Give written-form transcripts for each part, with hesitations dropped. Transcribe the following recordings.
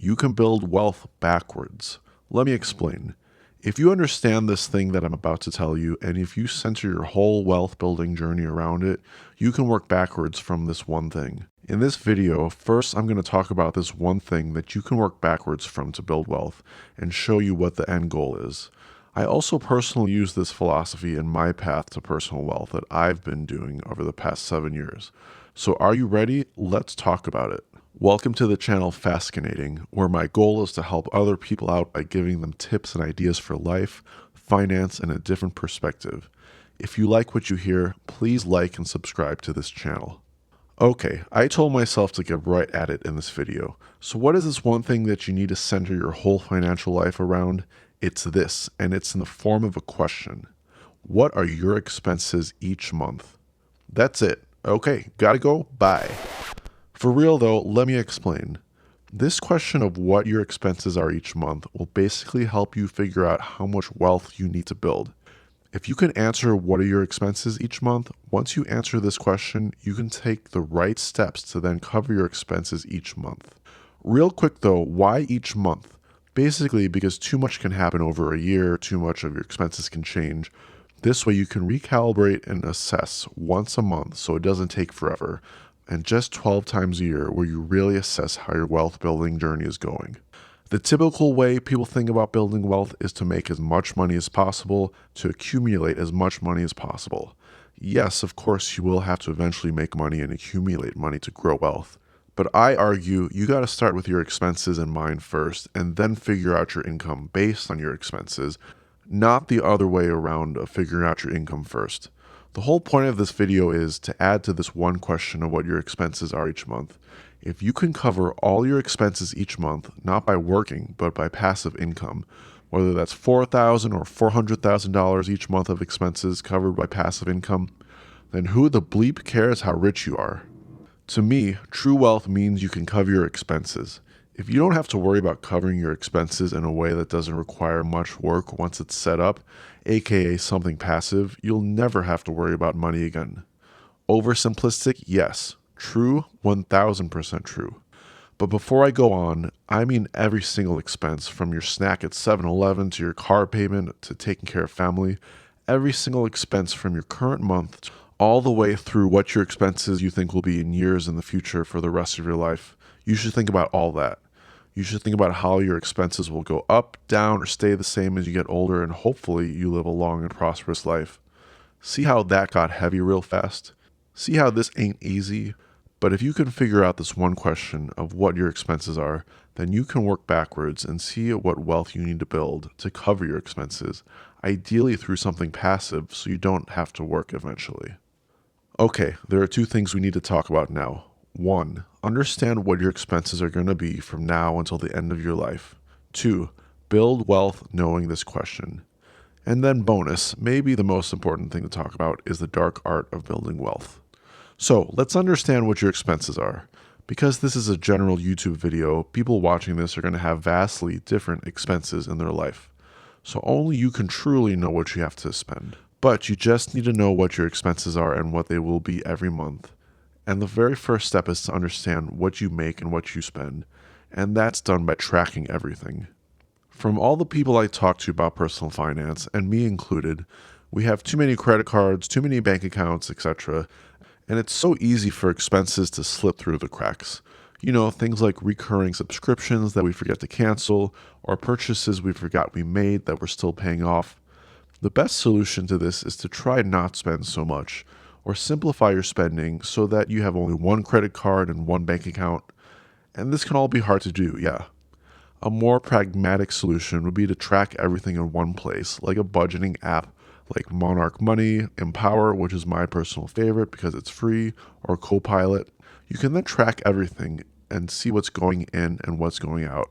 You can build wealth backwards. Let me explain. If you understand this thing that I'm about to tell you, and if you center your whole wealth building journey around it, you can work backwards from this one thing. In this video, first I'm going to talk about this one thing that you can work backwards from to build wealth and show you what the end goal is. I also personally use this philosophy in my path to personal wealth that I've been doing over the past 7 years. So are you ready? Let's talk about it. Welcome to the channel Fascinating, where my goal is to help other people out by giving them tips and ideas for life, finance, and a different perspective. If you like what you hear, please like and subscribe to this channel. Okay, I told myself to get right at it in this video. So what is this one thing that you need to center your whole financial life around? It's this, and it's in the form of a question. What are your expenses each month? That's it. Okay, gotta go. Bye. For real though, let me explain. This question of what your expenses are each month will basically help you figure out how much wealth you need to build. If you can answer what are your expenses each month, once you answer this question, you can take the right steps to then cover your expenses each month. Real quick though, why each month? Basically because too much can happen over a year, too much of your expenses can change. This way you can recalibrate and assess once a month so it doesn't take forever, and just 12 times a year where you really assess how your wealth building journey is going. The typical way people think about building wealth is to make as much money as possible, to accumulate as much money as possible. Yes, of course, you will have to eventually make money and accumulate money to grow wealth. But I argue you got to start with your expenses in mind first and then figure out your income based on your expenses, not the other way around of figuring out your income first. The whole point of this video is to add to this one question of what your expenses are each month. If you can cover all your expenses each month, not by working, but by passive income, whether that's $4,000 or $400,000 each month of expenses covered by passive income, then who the bleep cares how rich you are? To me, true wealth means you can cover your expenses. If you don't have to worry about covering your expenses in a way that doesn't require much work once it's set up, aka something passive, you'll never have to worry about money again. Oversimplistic? Yes. True? 1000% true. But before I go on, I mean every single expense, from your snack at 7-Eleven to your car payment to taking care of family, every single expense from your current month all the way through what your expenses you think will be in years in the future for the rest of your life. You should think about all that. You should think about how your expenses will go up, down, or stay the same as you get older, and hopefully you live a long and prosperous life. See how that got heavy real fast? See how this ain't easy? But if you can figure out this one question of what your expenses are, then you can work backwards and see what wealth you need to build to cover your expenses, ideally through something passive so you don't have to work eventually. Okay, there are two things we need to talk about now. 1. Understand what your expenses are going to be from now until the end of your life. 2. Build wealth knowing this question. And then bonus, maybe the most important thing to talk about is the dark art of building wealth. So let's understand what your expenses are. Because this is a general YouTube video, people watching this are going to have vastly different expenses in their life. So only you can truly know what you have to spend. But you just need to know what your expenses are and what they will be every month. And the very first step is to understand what you make and what you spend, and that's done by tracking everything. From all the people I talk to about personal finance, and me included, we have too many credit cards, too many bank accounts, etc., and it's so easy for expenses to slip through the cracks. You know, things like recurring subscriptions that we forget to cancel, or purchases we forgot we made that we're still paying off. The best solution to this is to try not spend so much, or simplify your spending so that you have only one credit card and one bank account. And this can all be hard to do, yeah. A more pragmatic solution would be to track everything in one place, like a budgeting app like Monarch Money, Empower, which is my personal favorite because it's free, or Copilot. You can then track everything and see what's going in and what's going out.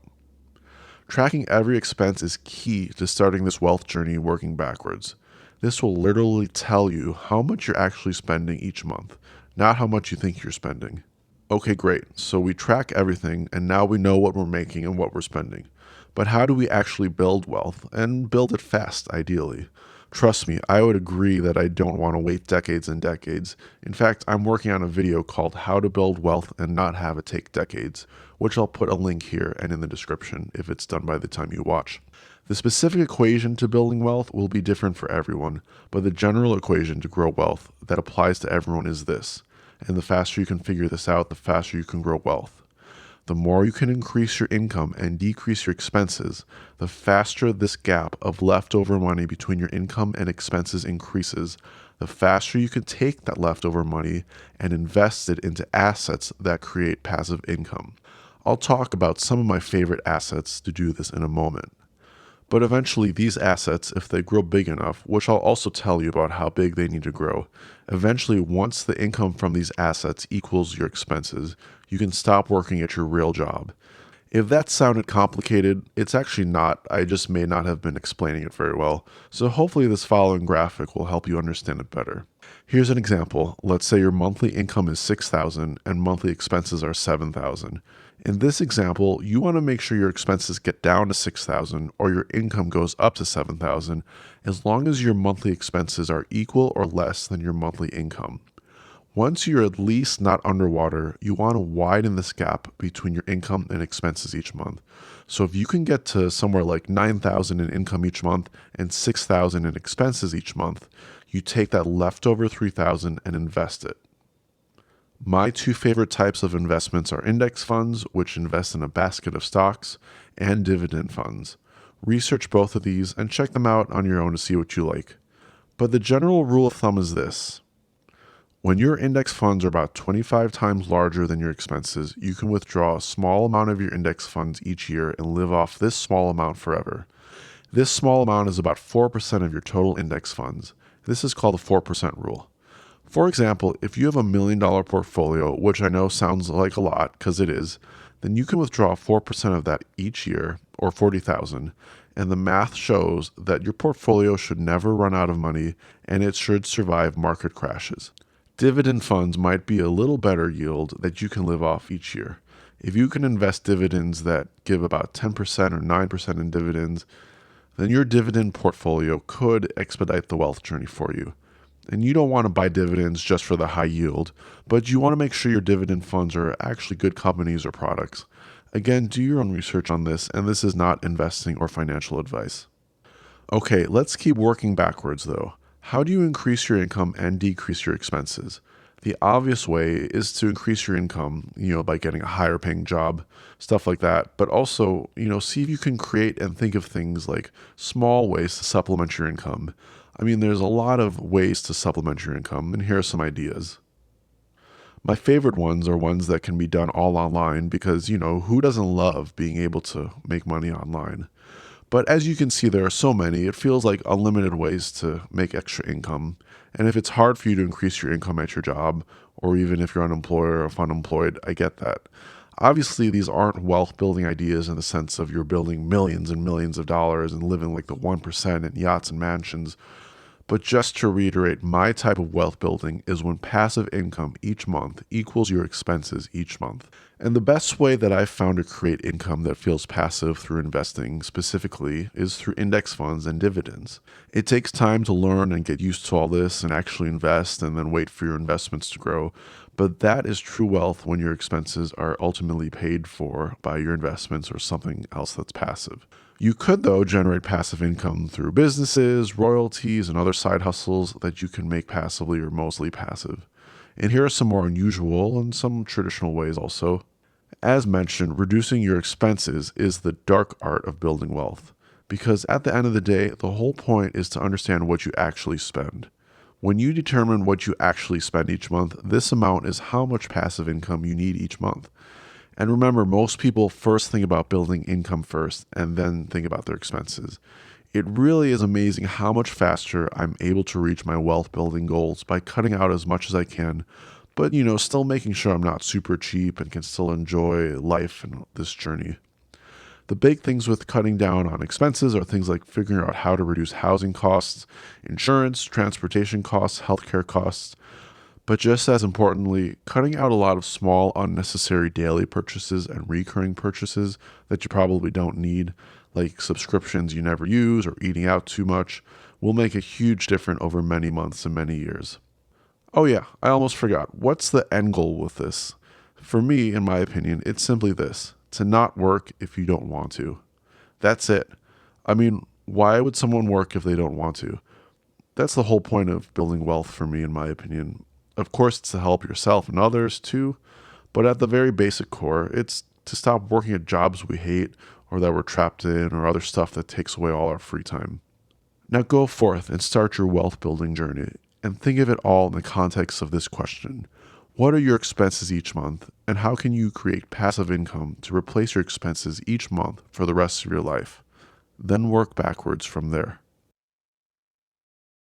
Tracking every expense is key to starting this wealth journey working backwards. This will literally tell you how much you're actually spending each month, not how much you think you're spending. Okay, great. So we track everything, and now we know what we're making and what we're spending. But how do we actually build wealth, and build it fast, ideally? Trust me, I would agree that I don't want to wait decades and decades. In fact, I'm working on a video called How to Build Wealth and Not Have It Take Decades, which I'll put a link here and in the description if it's done by the time you watch. The specific equation to building wealth will be different for everyone, but the general equation to grow wealth that applies to everyone is this. And the faster you can figure this out, the faster you can grow wealth. The more you can increase your income and decrease your expenses, the faster this gap of leftover money between your income and expenses increases, the faster you can take that leftover money and invest it into assets that create passive income. I'll talk about some of my favorite assets to do this in a moment. But eventually, these assets, if they grow big enough, which I'll also tell you about how big they need to grow, eventually, once the income from these assets equals your expenses, you can stop working at your real job. If that sounded complicated, it's actually not. I just may not have been explaining it very well. So hopefully this following graphic will help you understand it better. Here's an example. Let's say your monthly income is $6,000 and monthly expenses are $7,000. In this example, you want to make sure your expenses get down to $6,000 or your income goes up to $7,000 as long as your monthly expenses are equal or less than your monthly income. Once you're at least not underwater, you want to widen this gap between your income and expenses each month. So if you can get to somewhere like $9,000 in income each month and $6,000 in expenses each month, you take that leftover $3,000 and invest it. My two favorite types of investments are index funds, which invest in a basket of stocks, and dividend funds. Research both of these and check them out on your own to see what you like. But the general rule of thumb is this. When your index funds are about 25 times larger than your expenses, you can withdraw a small amount of your index funds each year and live off this small amount forever. This small amount is about 4% of your total index funds. This is called the 4% rule. For example, if you have a $1 million portfolio, which I know sounds like a lot because it is, then you can withdraw 4% of that each year, or $40,000, and the math shows that your portfolio should never run out of money and it should survive market crashes. Dividend funds might be a little better yield that you can live off each year. If you can invest dividends that give about 10% or 9% in dividends, then your dividend portfolio could expedite the wealth journey for you. And you don't want to buy dividends just for the high yield, but you want to make sure your dividend funds are actually good companies or products. Again, do your own research on this, and this is not investing or financial advice. Okay, let's keep working backwards though. How do you increase your income and decrease your expenses? The obvious way is to increase your income, by getting a higher paying job, stuff like that. But also, see if you can create and think of things like small ways to supplement your income. There's a lot of ways to supplement your income, and here are some ideas. My favorite ones are ones that can be done all online because, who doesn't love being able to make money online? But as you can see, there are so many, it feels like unlimited ways to make extra income. And if it's hard for you to increase your income at your job, or even if you're unemployed or if unemployed, I get that. Obviously, these aren't wealth building ideas in the sense of you're building millions and millions of dollars and living like the 1% in yachts and mansions. But just to reiterate, my type of wealth building is when passive income each month equals your expenses each month. And the best way that I've found to create income that feels passive through investing specifically is through index funds and dividends. It takes time to learn and get used to all this and actually invest and then wait for your investments to grow. But that is true wealth when your expenses are ultimately paid for by your investments or something else that's passive. You could, though, generate passive income through businesses, royalties, and other side hustles that you can make passively or mostly passive. And here are some more unusual and some traditional ways also. As mentioned, reducing your expenses is the dark art of building wealth. Because at the end of the day, the whole point is to understand what you actually spend. When you determine what you actually spend each month, this amount is how much passive income you need each month. And remember, most people first think about building income first and then think about their expenses. It really is amazing how much faster I'm able to reach my wealth building goals by cutting out as much as I can, but still making sure I'm not super cheap and can still enjoy life and this journey. The big things with cutting down on expenses are things like figuring out how to reduce housing costs, insurance, transportation costs, healthcare costs. But just as importantly, cutting out a lot of small, unnecessary daily purchases and recurring purchases that you probably don't need, like subscriptions you never use or eating out too much. will make a huge difference over many months and many years. Oh yeah, I almost forgot. What's the end goal with this? For me, in my opinion, it's simply this: to not work if you don't want to. That's it. I mean, why would someone work if they don't want to? That's the whole point of building wealth for me, in my opinion. Of course, it's to help yourself and others too, but at the very basic core, it's to stop working at jobs we hate or that we're trapped in or other stuff that takes away all our free time. Now go forth and start your wealth building journey and think of it all in the context of this question. What are your expenses each month, and how can you create passive income to replace your expenses each month for the rest of your life? Then work backwards from there.